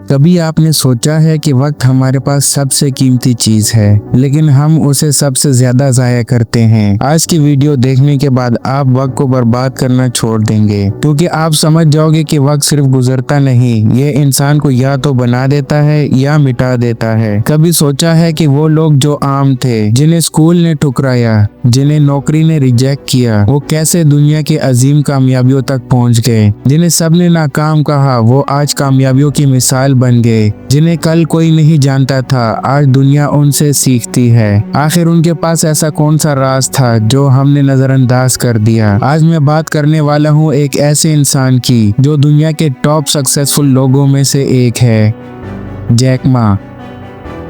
कभी आपने सोचा है कि वक्त हमारे पास सबसे कीमती चीज है, लेकिन हम उसे सबसे ज्यादा जाया करते हैं। आज की वीडियो देखने के बाद आप वक्त को बर्बाद करना छोड़ देंगे, क्योंकि आप समझ जाओगे कि वक्त सिर्फ गुजरता नहीं, ये इंसान को या तो बना देता है या मिटा देता है। कभी सोचा है कि वो लोग जो आम थे, जिन्हें स्कूल ने ठुकराया, जिन्हें नौकरी ने रिजेक्ट किया, वो कैसे दुनिया की अजीम कामयाबियों तक पहुंच गए। जिन्हें सबने नाकाम कहा, वो आज कामयाबियों की मिसाल बन गए। जिन्हें कल कोई नहीं जानता था, आज दुनिया उनसे सीखती है। आखिर उनके पास ऐसा कौन सा राज था जो हमने नजरअंदाज कर दिया। आज मैं बात करने वाला हूँ एक ऐसे इंसान की जो दुनिया के टॉप सक्सेसफुल लोगों में से एक है, जैक मा।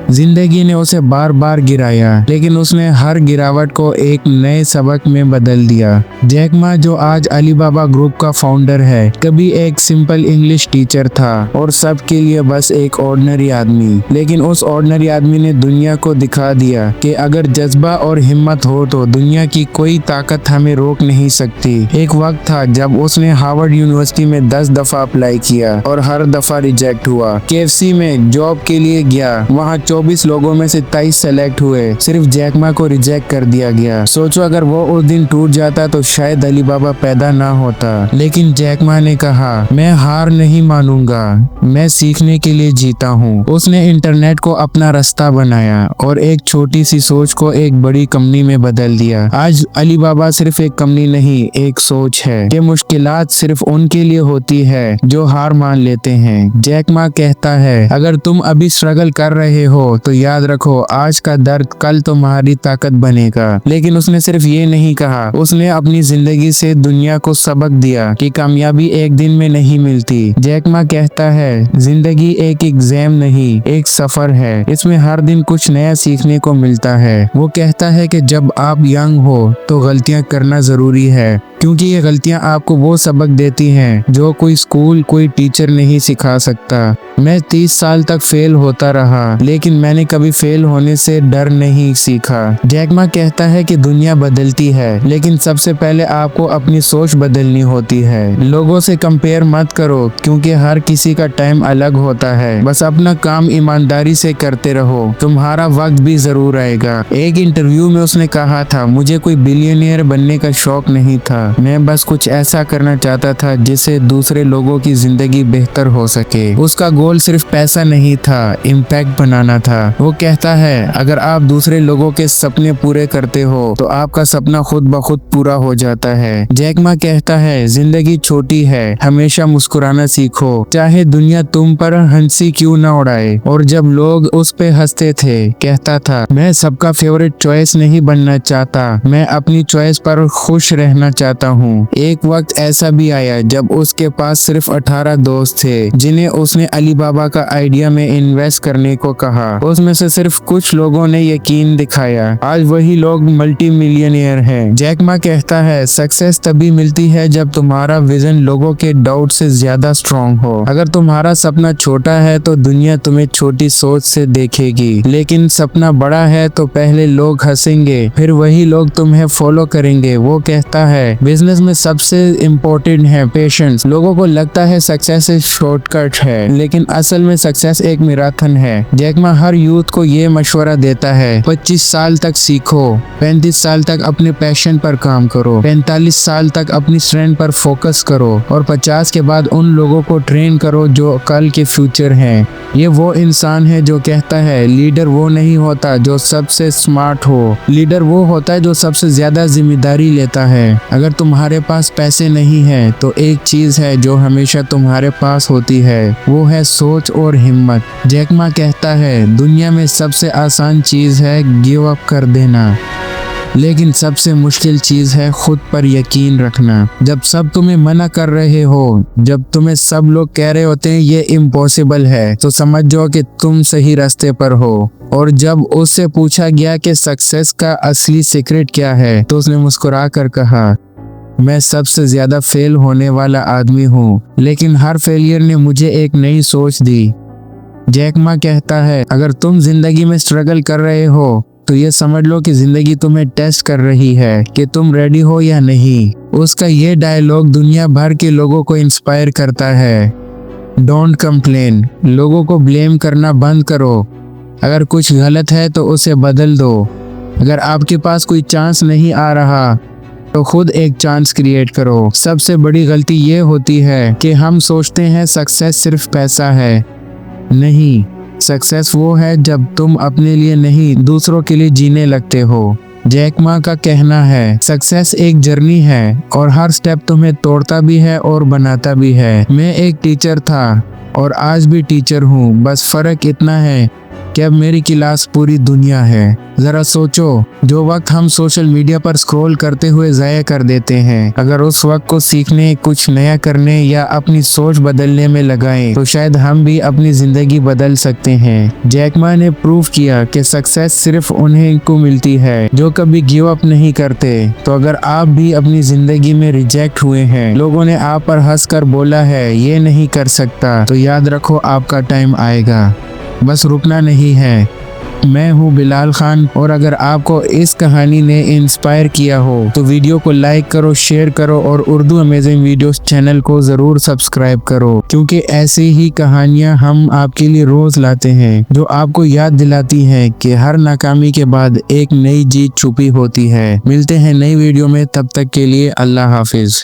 जिंदगी ने उसे बार बार गिराया, लेकिन उसने हर गिरावट को एक नए सबक में बदल दिया। जैक मा, जो आज अलीबाबा ग्रुप का फाउंडर है, कभी एक सिंपल इंग्लिश टीचर था और सबके लिए बस एक ऑर्डिनरी आदमी। लेकिन उस ऑर्डिनरी आदमी ने दुनिया को दिखा दिया कि अगर जज्बा और हिम्मत हो तो दुनिया की कोई ताकत हमें रोक नहीं सकती। एक वक्त था जब उसने हार्वर्ड यूनिवर्सिटी में 10 दफा अप्लाई किया और हर दफा रिजेक्ट हुआ। KFC में जॉब के लिए गया, वहाँ 24 लोगों में से 23 सेलेक्ट हुए, सिर्फ जैक मा को रिजेक्ट कर दिया गया। सोचो अगर वो उस दिन टूट जाता तो शायद अलीबाबा पैदा ना होता। लेकिन जैक मा ने कहा, मैं हार नहीं मानूंगा, मैं सीखने के लिए जीता हूँ। उसने इंटरनेट को अपना रास्ता बनाया और एक छोटी सी सोच को एक बड़ी कंपनी में बदल दिया। आज अलीबाबा सिर्फ एक कंपनी नहीं, एक सोच है कि मुश्किलात सिर्फ उनके लिए होती है जो हार मान लेते हैं। जैक मा कहता है, अगर तुम अभी स्ट्रगल कर रहे हो तो याद रखो, आज का दर्द कल तुम्हारी ताकत बनेगा। लेकिन उसने सिर्फ ये नहीं कहा, उसने अपनी जिंदगी से दुनिया को सबक दिया कि कामयाबी एक दिन में नहीं मिलती। जैक मा कहता है, जिंदगी एक एग्जाम नहीं, एक सफर है, इसमें हर दिन कुछ नया सीखने को मिलता है। वो कहता है कि जब आप यंग हो तो गलतियां करना जरूरी है, क्योंकि ये गलतियां आपको वो सबक देती हैं जो कोई स्कूल, कोई टीचर नहीं सिखा सकता। मैं 30 साल तक फेल होता रहा, लेकिन मैंने कभी फेल होने से डर नहीं सीखा। जैक मा कहता है कि दुनिया बदलती है, लेकिन सबसे पहले आपको अपनी सोच बदलनी होती है। लोगों से कंपेयर मत करो, क्योंकि हर किसी का टाइम अलग होता है। बस अपना काम ईमानदारी से करते रहो, तुम्हारा वक्त भी जरूर आएगा। एक इंटरव्यू में उसने कहा था, मुझे कोई बिलियनियर बनने का शौक नहीं था, मैं बस कुछ ऐसा करना चाहता था जिससे दूसरे लोगों की जिंदगी बेहतर हो सके। उसका गोल सिर्फ पैसा नहीं था, इम्पैक्ट बनाना था। वो कहता है, अगर आप दूसरे लोगों के सपने पूरे करते हो तो आपका सपना खुद ब खुद पूरा हो जाता है। जैक मा कहता है, जिंदगी छोटी है, हमेशा मुस्कुराना सीखो, चाहे दुनिया तुम पर हंसी क्यों ना उड़ाए। और जब लोग उस पे हंसते थे, कहता था, मैं सबका फेवरेट चॉइस नहीं बनना चाहता, मैं अपनी चॉइस पर खुश रहना चाहता हूँ। एक वक्त ऐसा भी आया जब उसके पास सिर्फ 18 दोस्त थे, जिन्हें उसने अलीबाबा का आइडिया में इन्वेस्ट करने को कहा। उसमें से सिर्फ कुछ लोगों ने यकीन दिखाया। आज वही लोग मल्टी मिलियनियर हैं। जैक मा कहता है, सक्सेस तभी मिलती है जब तुम्हारा विजन लोगों के डाउट से ज्यादा स्ट्रॉन्ग हो। अगर तुम्हारा सपना छोटा है तो दुनिया तुम्हें छोटी सोच से देखेगी, लेकिन सपना बड़ा है तो पहले लोग हंसेंगे, फिर वही लोग तुम्हें फॉलो करेंगे। वो कहता है, बिजनेस में सबसे इम्पोर्टेंट है पेशेंस। लोगों को लगता है सक्सेस एक शॉर्टकट है, लेकिन असल में सक्सेस एक मैराथन है। जैक मा हर यूथ को ये मशवरा देता है, 25 साल तक सीखो, 35 साल तक अपने पैशन पर काम करो, 45 साल तक अपनी स्ट्रेंथ पर फोकस करो और 50 के बाद उन लोगों को ट्रेन करो जो कल के फ्यूचर हैं। ये वो इंसान है जो कहता है, लीडर वो नहीं होता जो सबसे स्मार्ट हो, लीडर वो होता है जो सबसे ज्यादा जिम्मेदारी लेता है। अगर तुम्हारे पास पैसे नहीं है तो एक चीज है जो हमेशा तुम्हारे पास होती है, वो है सोच और हिम्मत। जैक मा कहता है, दुनिया में सबसे आसान चीज है गिव अप कर देना, लेकिन सबसे मुश्किल चीज है खुद पर यकीन रखना। जब सब तुम्हें मना कर रहे हो, जब तुम्हें सब लोग कह रहे होते हैं ये इम्पॉसिबल है, तो समझ जाओ कि तुम सही रास्ते पर हो। और जब उससे पूछा गया कि सक्सेस का असली सीक्रेट क्या है, तो उसने मुस्कुरा कर कहा, मैं सबसे ज्यादा फेल होने वाला आदमी हूँ, लेकिन हर फेलियर ने मुझे एक नई सोच दी। जैक मा कहता है, अगर तुम जिंदगी में स्ट्रगल कर रहे हो तो ये समझ लो कि जिंदगी तुम्हें टेस्ट कर रही है कि तुम रेडी हो या नहीं। उसका ये डायलॉग दुनिया भर के लोगों को इंस्पायर करता है। Don't complain. लोगों को ब्लेम करना बंद करो। अगर कुछ गलत है तो उसे बदल दो। अगर आपके पास कोई चांस नहीं आ रहा तो खुद एक चांस क्रिएट करो। सबसे बड़ी गलती ये होती है कि हम सोचते हैं सक्सेस सिर्फ पैसा है। नहीं, सक्सेस वो है जब तुम अपने लिए नहीं दूसरों के लिए जीने लगते हो। जैक मा का कहना है, सक्सेस एक जर्नी है और हर स्टेप तुम्हें तोड़ता भी है और बनाता भी है। मैं एक टीचर था और आज भी टीचर हूँ, बस फर्क इतना है कि अब मेरी क्लास पूरी दुनिया है। जरा सोचो, जो वक्त हम सोशल मीडिया पर स्क्रॉल करते हुए ज़ाया कर देते हैं, अगर उस वक्त को सीखने, कुछ नया करने या अपनी सोच बदलने में लगाएं तो शायद हम भी अपनी जिंदगी बदल सकते हैं। जैक मा ने प्रूव किया कि सक्सेस सिर्फ उन्हें को मिलती है जो कभी गिव अप नहीं करते। तो अगर आप भी अपनी जिंदगी में रिजेक्ट हुए हैं, लोगों ने आप पर हंसकर बोला है ये नहीं कर सकता, तो याद रखो आपका टाइम आएगा, बस रुकना नहीं है। मैं हूँ बिलाल खान, और अगर आपको इस कहानी ने इंस्पायर किया हो तो वीडियो को लाइक करो, शेयर करो और उर्दू अमेजिंग वीडियोस चैनल को ज़रूर सब्सक्राइब करो, क्योंकि ऐसी ही कहानियाँ हम आपके लिए रोज़ लाते हैं जो आपको याद दिलाती हैं कि हर नाकामी के बाद एक नई जीत छुपी होती है। मिलते हैं नई वीडियो में, तब तक के लिए अल्लाह हाफिज।